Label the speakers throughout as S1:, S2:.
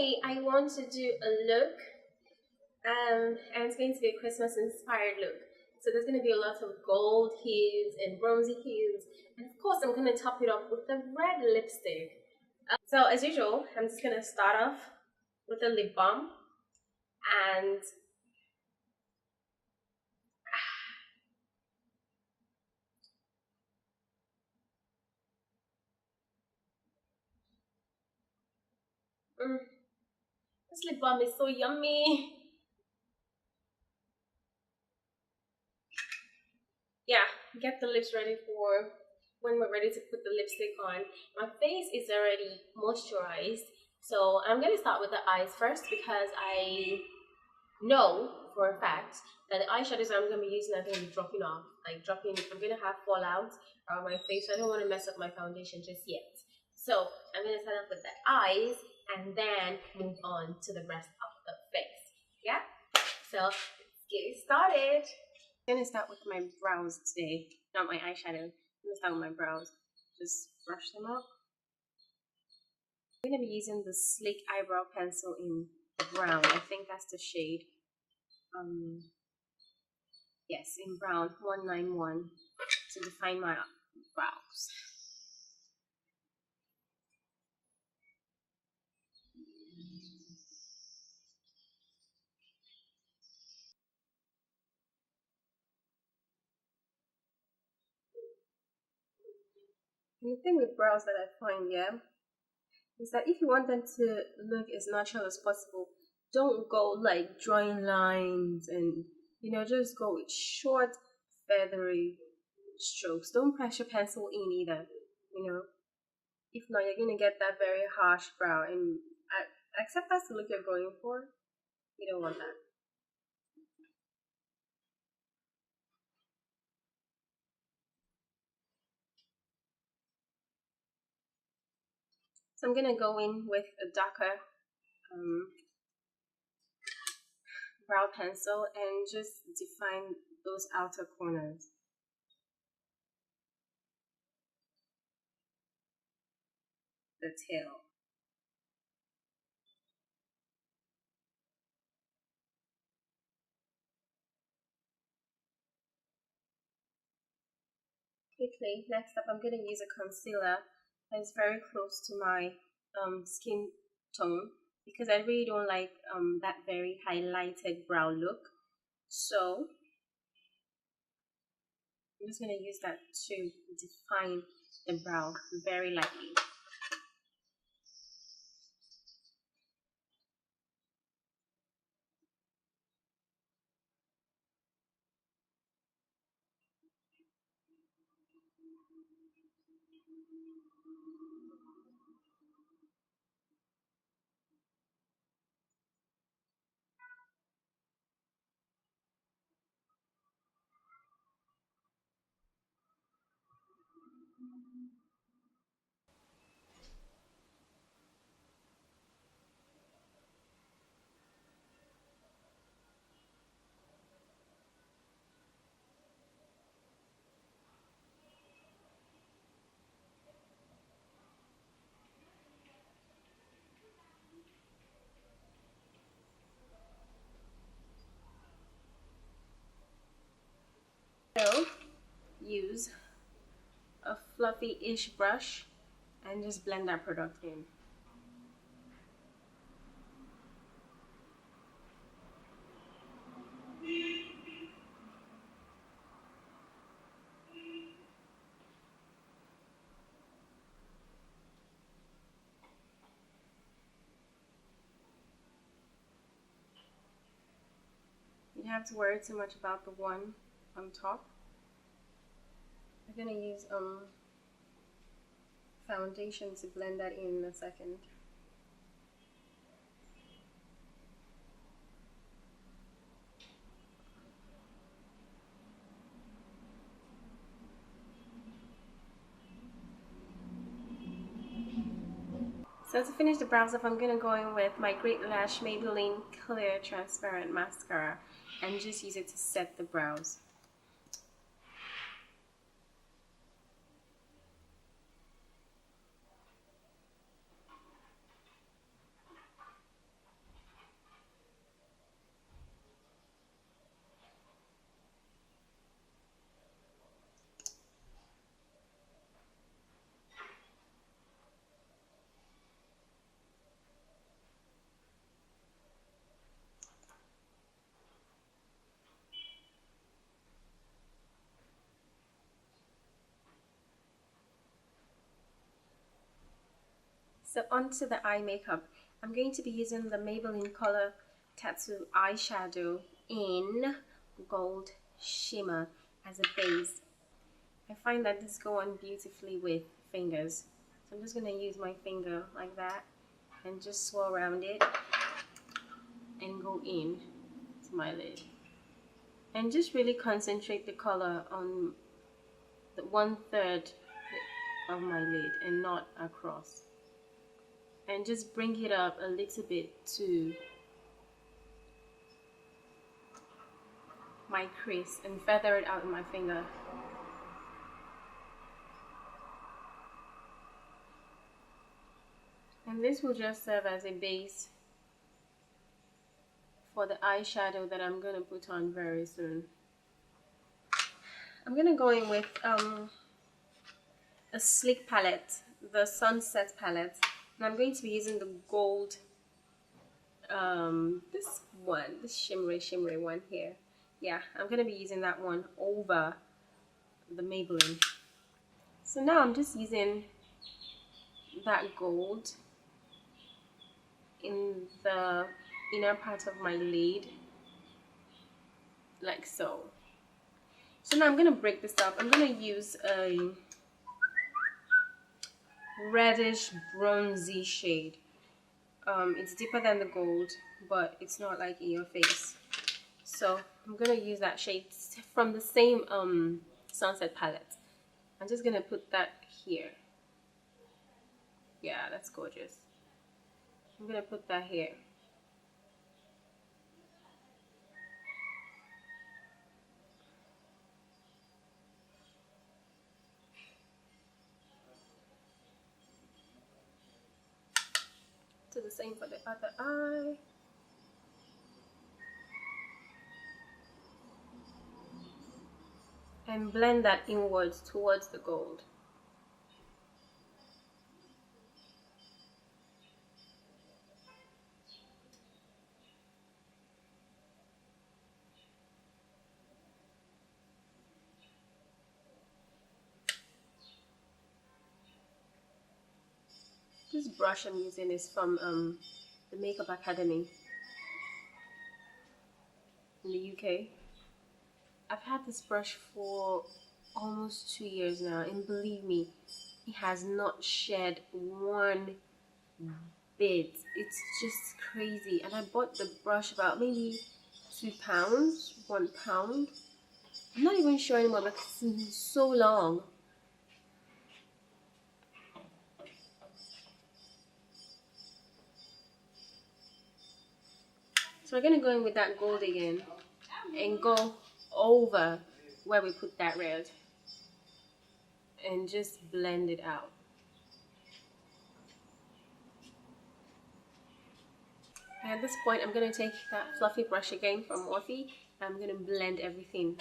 S1: today I want to do a look, and it's going to be a Christmas inspired look. So there's going to be a lot of gold hues and bronzy hues, and of course I'm going to top it up with the red lipstick. So as usual, I'm just going to start off with a lip balm, and this lip balm is so yummy. Yeah, get the lips ready for when we're ready to put the lipstick on. My face is already moisturized, so I'm going to start with the eyes first because I know for a fact that the eyeshadows I'm going to be using are going to be dropping off. I'm going to have fallout around my face, so I don't want to mess up my foundation just yet. So I'm going to start off with the eyes and then move on to the rest of the face. Yeah? So let's get started. I'm going to start with my brows today, not my eyeshadow. I'm going to start with my brows. Just brush them up. I'm going to be using the Sleek Eyebrow Pencil in brown. I think that's the shade. Yes, in brown, 191, to define my brows. And the thing with brows that I find, yeah, is that if you want them to look as natural as possible, don't go like drawing lines and, just go with short, feathery strokes. Don't press your pencil in either, If not, you're going to get that very harsh brow, and except that's the look you're going for, you don't want that. So I'm going to go in with a darker brow pencil and just define those outer corners. The tail. Quickly, next up I'm going to use a concealer that is very close to my skin tone, because I really don't like that very highlighted brow look. So I'm just going to use that to define the brow very lightly. So use a fluffy-ish brush and just blend that product in. You don't have to worry too much about the one on top. I'm gonna use foundation to blend that in a second. So to finish the brows off, I'm gonna go in with my Great Lash Maybelline Clear Transparent Mascara and just use it to set the brows. So onto the eye makeup. I'm going to be using the Maybelline Color Tattoo eyeshadow in Gold Shimmer as a base. I find that this goes on beautifully with fingers. So I'm just going to use my finger like that and just swirl around it and go in to my lid. And just really concentrate the color on the 1/3 of my lid and not across. And just bring it up a little bit to my crease and feather it out in my finger. And this will just serve as a base for the eyeshadow that I'm going to put on very soon. I'm going to go in with a sleek palette, the Sunset palette. And I'm going to be using the gold, this shimmery one here. Yeah, I'm going to be using that one over the Maybelline. So now I'm just using that gold in the inner part of my lid, like so. So now I'm going to break this up. I'm going to use a reddish bronzy shade. It's deeper than the gold, but it's not like in your face. So I'm going to use that shade from the same Sunset palette. I'm just going to put that here. Yeah, that's gorgeous. I'm going to put that here. Do the same for the other eye. And blend that inwards towards the gold. This brush I'm using is from the Makeup Academy in the UK. I've had this brush for almost 2 years now, and believe me, it has not shed one bit. It's just crazy. And I bought the brush about maybe £2, £1. I'm not even sure anymore because it's been so long. So we're gonna go in with that gold again and go over where we put that red and just blend it out. And at this point, I'm gonna take that fluffy brush again from Morphe and I'm gonna blend everything.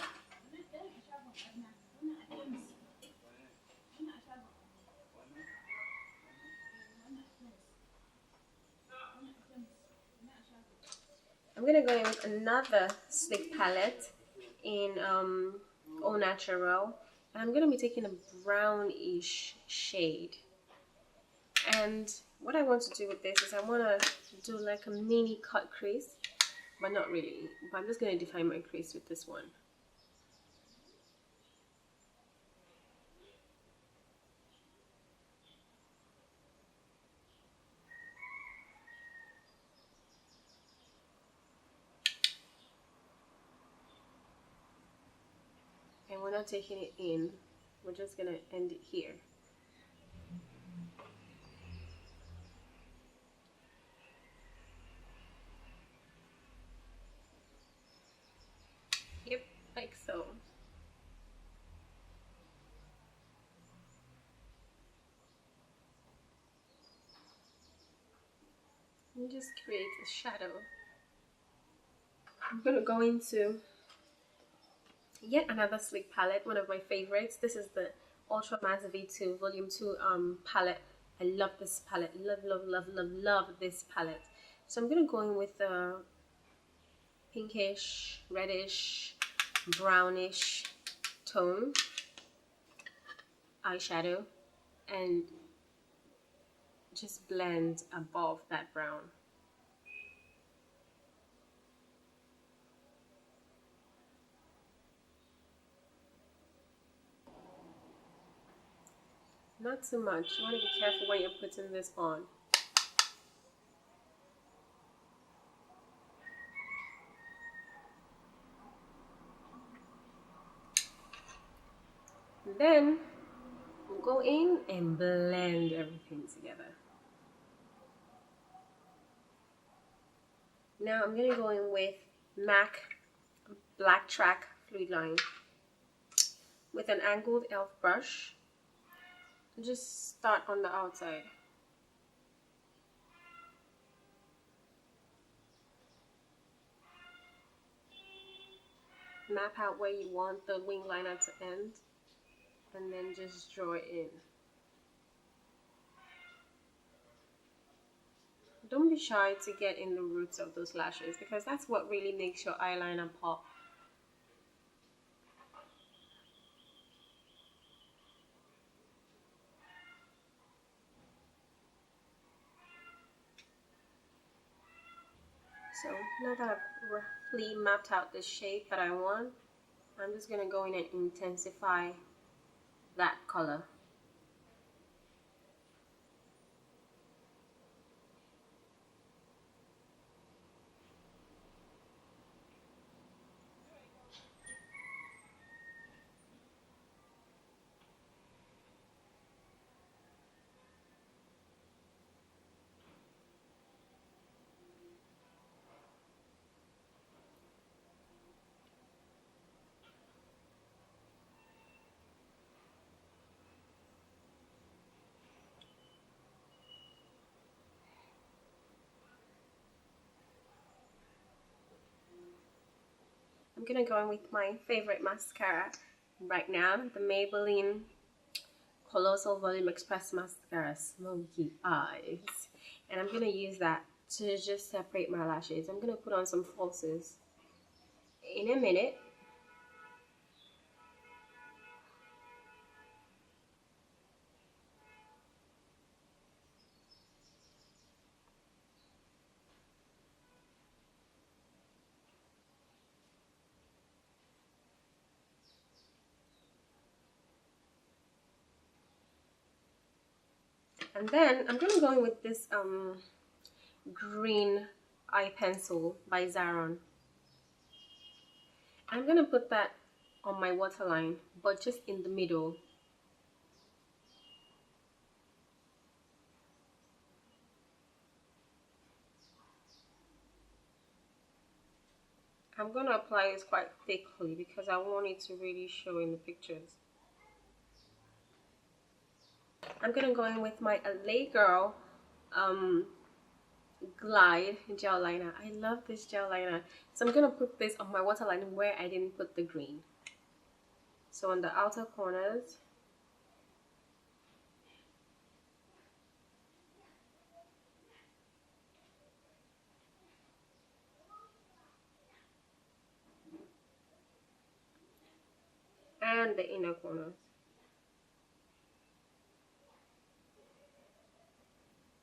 S1: I'm gonna go in with another sleek palette in Au Naturel, and I'm gonna be taking a brownish shade. And what I want to do with this is I want to do like a mini cut crease, but not really. But I'm just gonna define my crease with this one. And we're not taking it in, we're just gonna end it here. Yep, like so. And just create a shadow. I'm gonna go into yet another sleek palette, one of my favorites. This is the Ultra Mass V2 Volume 2 palette. I love this palette. Love this palette. So I'm gonna go in with a pinkish, reddish, brownish tone eyeshadow and just blend above that brown. Not too much. You want to be careful when you're putting this on. And then we'll go in and blend everything together. Now I'm going to go in with MAC Black Track Fluid Line with an angled elf brush. Just start on the outside. Map out where you want the wing liner to end, and then just draw it in. Don't be shy to get in the roots of those lashes, because that's what really makes your eyeliner pop. So now that I've roughly mapped out the shape that I want, I'm just going to go in and intensify that color. I'm gonna go in with my favorite mascara right now, the Maybelline Colossal Volume Express Mascara Smoky Eyes. And I'm gonna use that to just separate my lashes. I'm gonna put on some falsies in a minute. And then I'm gonna go in with this green eye pencil by Zaron. I'm gonna put that on my waterline, but just in the middle. I'm gonna apply this quite thickly because I want it to really show in the pictures. I'm gonna go in with my LA Girl Glide gel liner. I love this gel liner. So I'm gonna put this on my waterline where I didn't put the green. So on the outer corners. And the inner corners.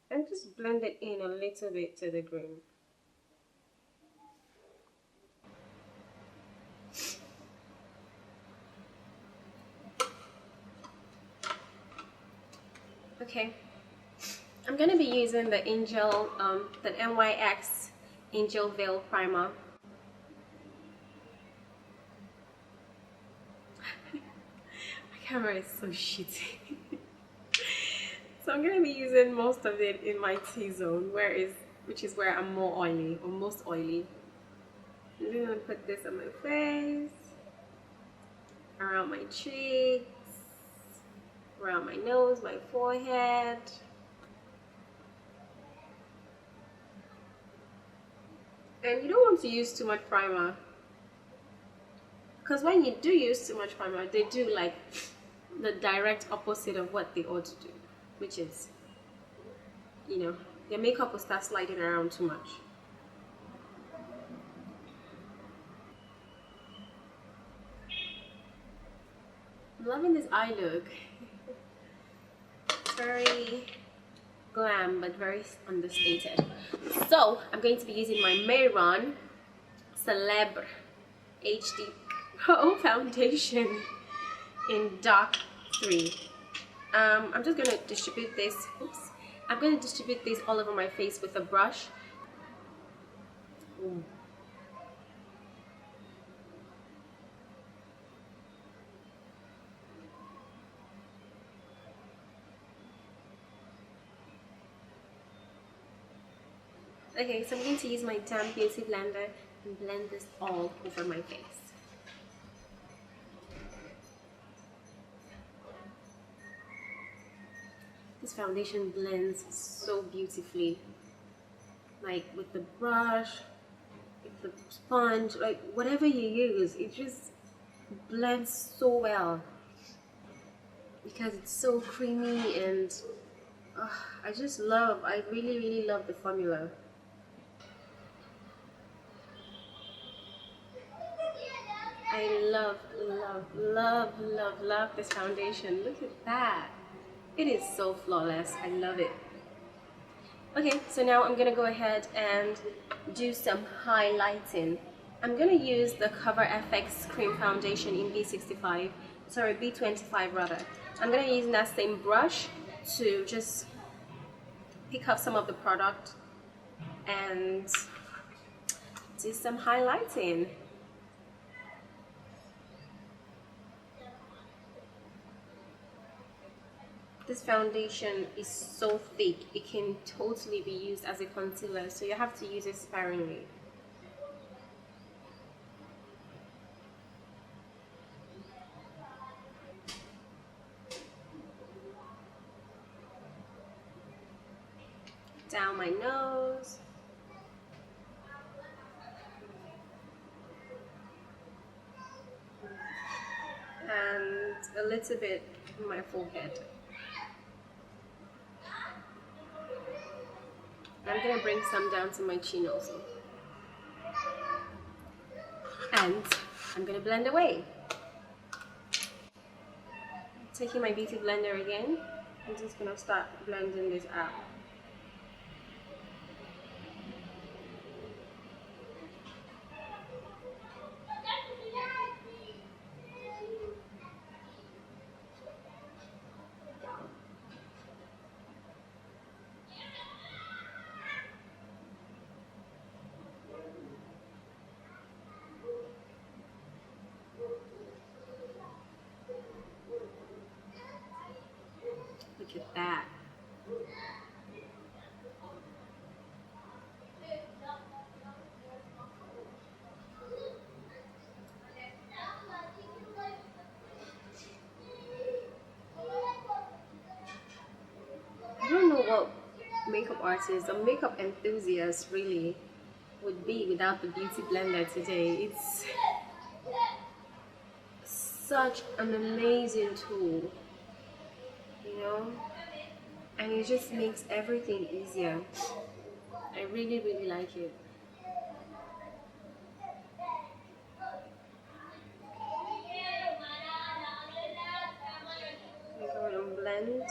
S1: And just blend it in a little bit to the green. Okay, I'm gonna be using the the NYX Angel Veil Primer. My camera is so shitty. So I'm gonna be using most of it in my T-zone, which is where I'm more oily, or most oily. I'm gonna put this on my face, around my cheeks, around my nose, my forehead. And you don't want to use too much primer, because when you do use too much primer, they do like the direct opposite of what they ought to do, which is, you know, your makeup will start sliding around too much. I'm loving this eye look. It's very glam but very understated. So I'm going to be using my Mayron Celebre HD Pro Foundation in dark 3. I'm just going to distribute this. Oops. I'm going to distribute this all over my face with a brush. Ooh. Okay, so I'm going to use my damp beauty blender and blend this all over my face. This foundation blends so beautifully, like with the brush, with the sponge, like whatever you use, it just blends so well because it's so creamy, and I really love the formula. I love this foundation. Look at that. It is so flawless. I love it. Okay, so now I'm gonna go ahead and do some highlighting. I'm gonna use the Cover FX Cream Foundation in B25 rather. I'm gonna use that same brush to just pick up some of the product and do some highlighting. This foundation is so thick, it can totally be used as a concealer, so you have to use it sparingly. Down my nose. And a little bit on my forehead. I'm gonna bring some down to my chin also. And I'm gonna blend away. Taking my beauty blender again, I'm just gonna start blending this out. Look at that. I don't know what makeup artists or makeup enthusiasts really would be without the beauty blender today. It's such an amazing tool, you know, and it just makes everything easier. I really like it. I'm going to blend.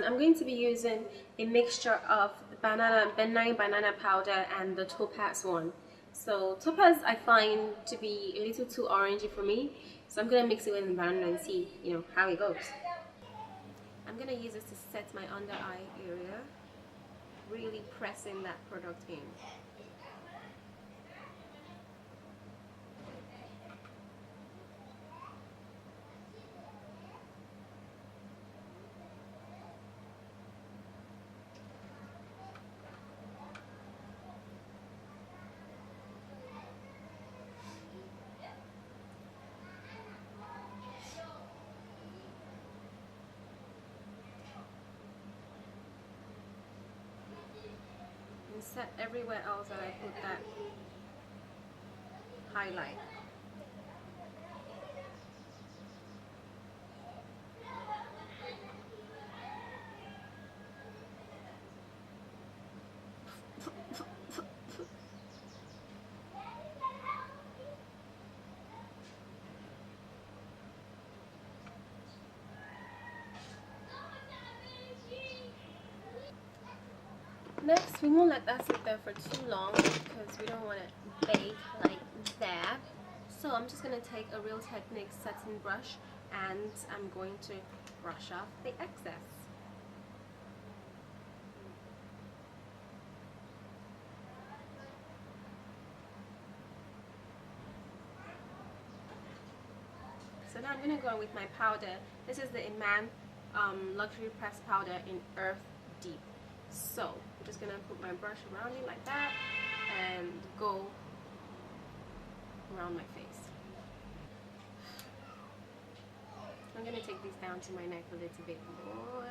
S1: I'm going to be using a mixture of benign banana powder and the Topaz one. So Topaz I find to be a little too orangey for me, so I'm going to mix it with the banana and see, you know, how it goes. I'm going to use this to set my under eye area, really pressing that product in. Set everywhere else that I put that highlight. Next, we won't let that sit there for too long because we don't want it bake like that. So I'm just going to take a Real Techniques satin brush and I'm going to brush off the excess. So now I'm going to go in with my powder. This is the Iman Luxury Press Powder in Earth Deep. So I'm just going to put my brush around it like that and go around my face. I'm going to take this down to my neck a little bit more.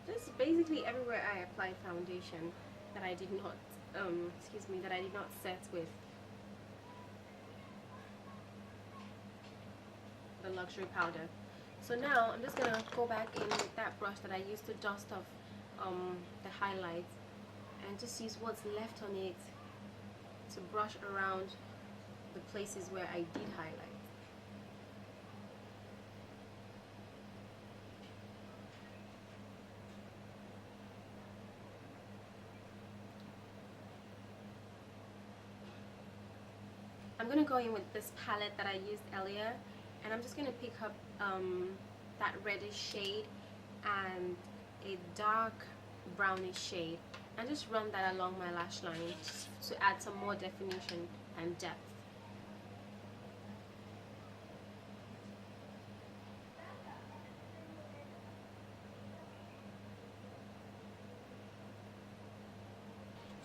S1: Just basically everywhere I apply foundation that I did not, that I did not set with the luxury powder. So now I'm just gonna go back in with that brush that I used to dust off the highlights and just use what's left on it to brush around the places where I did highlight. I'm going to go in with this palette that I used earlier and I'm just going to pick up that reddish shade and a dark brownish shade and just run that along my lash line to add some more definition and depth.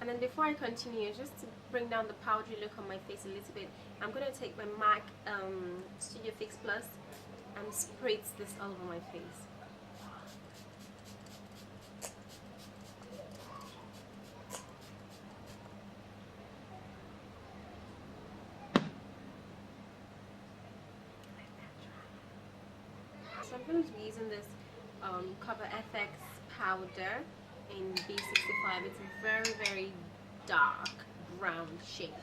S1: And then before I continue, just to bring down the powdery look on my face a little bit, I'm going to take my MAC Studio Fix Plus and spritz this all over my face. So I'm going to be using this Cover FX powder in B65. It's a very, very dark brown shade.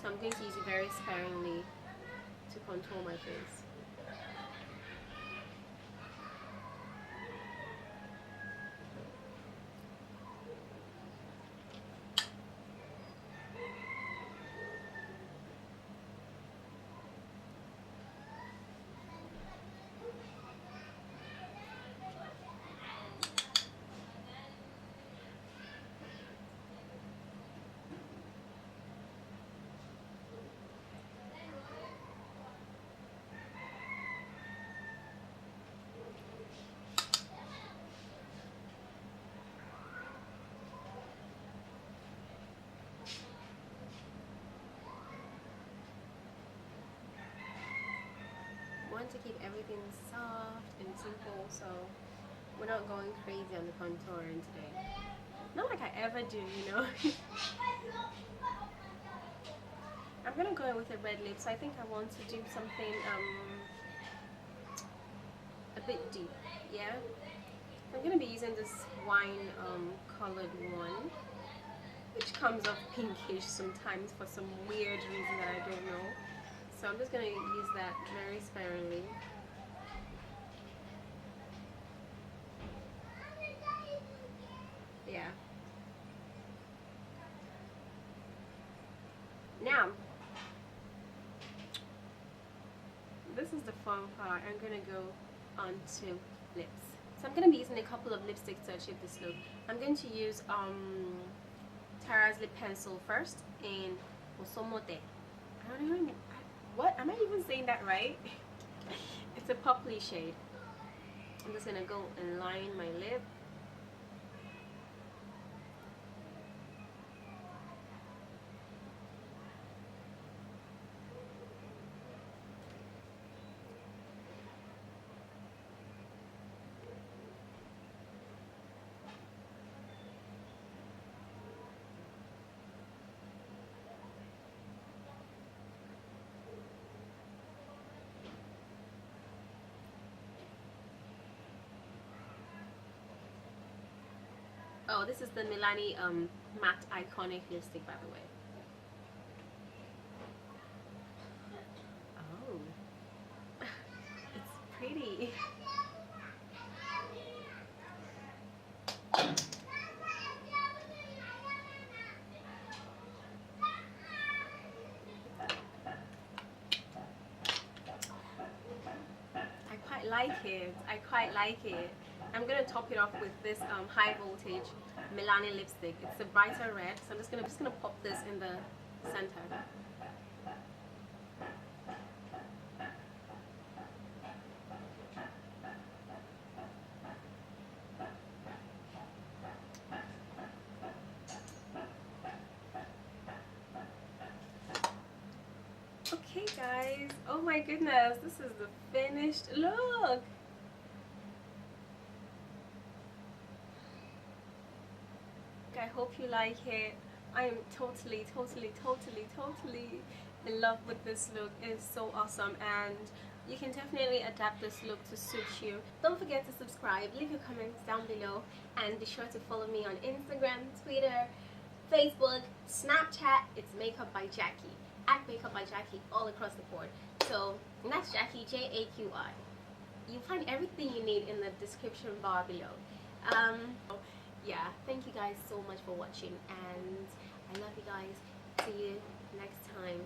S1: So I'm going to use it very sparingly to contour my face. To keep everything soft and simple, so we're not going crazy on the contouring today. Not like I ever do, you know. I'm gonna go in with a red lip, so I think I want to do something a bit deep. Yeah, I'm gonna be using this wine colored one, which comes off pinkish sometimes for some weird reason that I don't know. So I'm just going to use that very sparingly. Yeah. Now, this is the fun part. I'm going to go on to lips. So I'm going to be using a couple of lipsticks to achieve this look. I'm going to use Tara's lip pencil first in Osomote. I don't even. What? Am I even saying that right? It's a purpley shade. I'm just gonna go and line my lip. Oh, this is the Milani Matte Iconic lipstick, by the way. Oh, it's pretty. like it. I quite like it. I'm gonna top it off with this high voltage Milani lipstick. It's a brighter red, so I'm just gonna pop this in the center. Okay guys, oh my goodness, this is the finished look. I hope you like it. I am totally in love with this look. It's so awesome, and you can definitely adapt this look to suit you. Don't forget to subscribe, leave your comments down below, and be sure to follow me on Instagram, Twitter, Facebook, Snapchat. It's Makeup by Jackie, at Makeup by Jackie, all across the board. So that's Jackie, Jaqi. You'll find everything you need in the description bar below. Yeah, thank you guys so much for watching, and I love you guys. See you next time.